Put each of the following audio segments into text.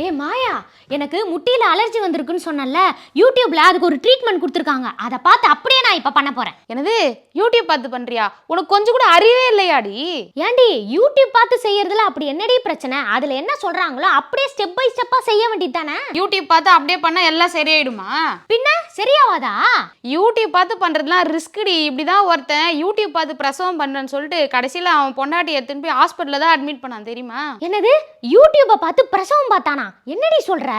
ஏ மாயா, எனக்கு முட்டியில அலர்ஜி வந்திருக்குன்னு சொன்னல, யூடியூப்ல அதுக்கு ஒரு ட்ரீட்மெண்ட் கொடுத்துருக்காங்க. அதை பார்த்து அப்படியே நான் இப்ப பண்ண போறேன். என்னது யூடியூப் பார்த்து பண்றியா? உனக்கு கொஞ்சம் கூட அறிவே இல்லையாடி? ஏண்டி, யூடியூப் பார்த்து செய்யறதுல அப்படி என்னடி பிரச்சனை? அதுல என்ன சொல்றாங்களோ அப்படியே ஸ்டெப் பை ஸ்டெப்பா செய்ய வேண்டியது தானே? யூடியூப் பார்த்து அப்படியே பண்ணா எல்லாம் சரியாயிடுமா? பின்ன சரியாவாதா? யூடியூப் பார்த்து பண்றதுலாம் ரிஸ்க்டி. இப்படிதான் ஒருத்தன் யூடியூப் பார்த்து பிரசவம் பண்றேன்னு சொல்லிட்டு கடைசியில அவன் பொண்டாட்டி எடுத்துன்னு போய் ஹாஸ்பிட்டல்ல தான் அட்மிட் பண்ணான், தெரியுமா? என்னது, யூடியூபை பார்த்து பிரசவம் பார்த்தானா? என்னடி சொல்ற?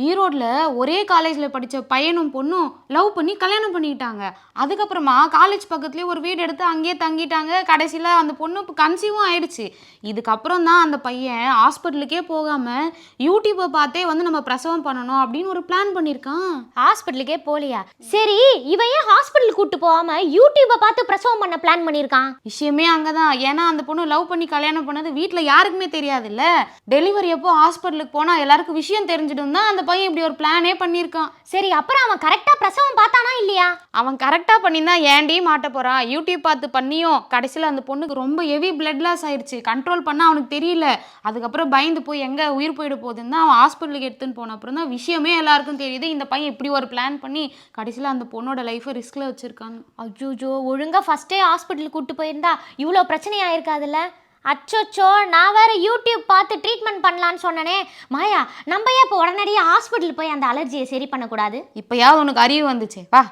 ஈரோட்ல ஒரே காலேஜ்ல படிச்ச பையனும் பொண்ணும் லவ் பண்ணி கல்யாணம் பண்ணிக்கிட்டாங்க. அதுக்கப்புறமா காலேஜ் பக்கத்துலேயே ஒரு வீடு எடுத்து அங்கேயே தங்கிட்டாங்க. கடைசியில் அந்த பொண்ணு கன்சீவும் ஆயிடுச்சு. இதுக்கப்புறம் தான் அந்த பையன் ஹாஸ்பிட்டலுக்கே போகாம யூடியூப்பை பார்த்தே நம்ம பிரசவம் பண்ணணும் அப்படின்னு ஒரு பிளான் பண்ணியிருக்கான். ஹாஸ்பிட்டலுக்கே போலியா? சரி, இவன் ஏன் ஹாஸ்பிட்டல் கூட்டு போகாம யூடியூப்பை பார்த்து பிரசவம் பண்ண பிளான் பண்ணியிருக்கான்? விஷயமே அங்கதான். ஏன்னா அந்த பொண்ணு லவ் பண்ணி கல்யாணம் பண்ணது வீட்டில் யாருக்குமே தெரியாதுல்ல. டெலிவரி அப்போ ஹாஸ்பிட்டலுக்கு போனா எல்லாருக்கும் விஷயம் தெரிஞ்சிடும் தான் அந்த பையன் இப்படி ஒரு பிளானே பண்ணியிருக்கான். சரி, அப்புறம் அவன் கரெக்டா பிரசவம் பார்த்தானா இல்லையா? அவன் கரெக்டா பண்ணியிருந்தா ஏன்டி மாட்ட போறான்? யூடியூப் பார்த்து பண்ணியும் கடைசியில் அந்த பொண்ணுக்கு ரொம்ப ஹெவி பிளட் லாஸ் ஆயிடுச்சு. கண்ட்ரோல் பண்ண அவனுக்கு தெரியல. அதுக்கப்புறம் பயந்து போய் எங்க உயிர் போயிட போகுதுன்னு தான் அவன் ஹாஸ்பிட்டலுக்கு எடுத்துன்னு போன அப்புறம் தான் விஷயமே எல்லாருக்கும் தெரியுது. இந்த பையன் இப்படி ஒரு பிளான் பண்ணி கடைசியில் அந்த பொண்ணோட லைஃபை ரிஸ்க்ல வச்சிருக்காங்க. அஜோஜோ, ஒழுங்கா ஃபர்ஸ்டே ஹாஸ்பிட்டல் கூட்டு போயிருந்தா இவ்வளோ பிரச்சனை ஆயிருக்காதுல்ல. அச்சோச்சோ, நான் வேற யூடியூப் பார்த்து ட்ரீட்மெண்ட் பண்ணலான்னு சொன்னனே. மாயா, நம்ம ஏன் இப்போ உடனடியாக ஹாஸ்பிட்டல் போய் அந்த அலர்ஜியை சரி பண்ணக்கூடாது? இப்பயாவது உனக்கு அறிவு வந்துச்சு, வா.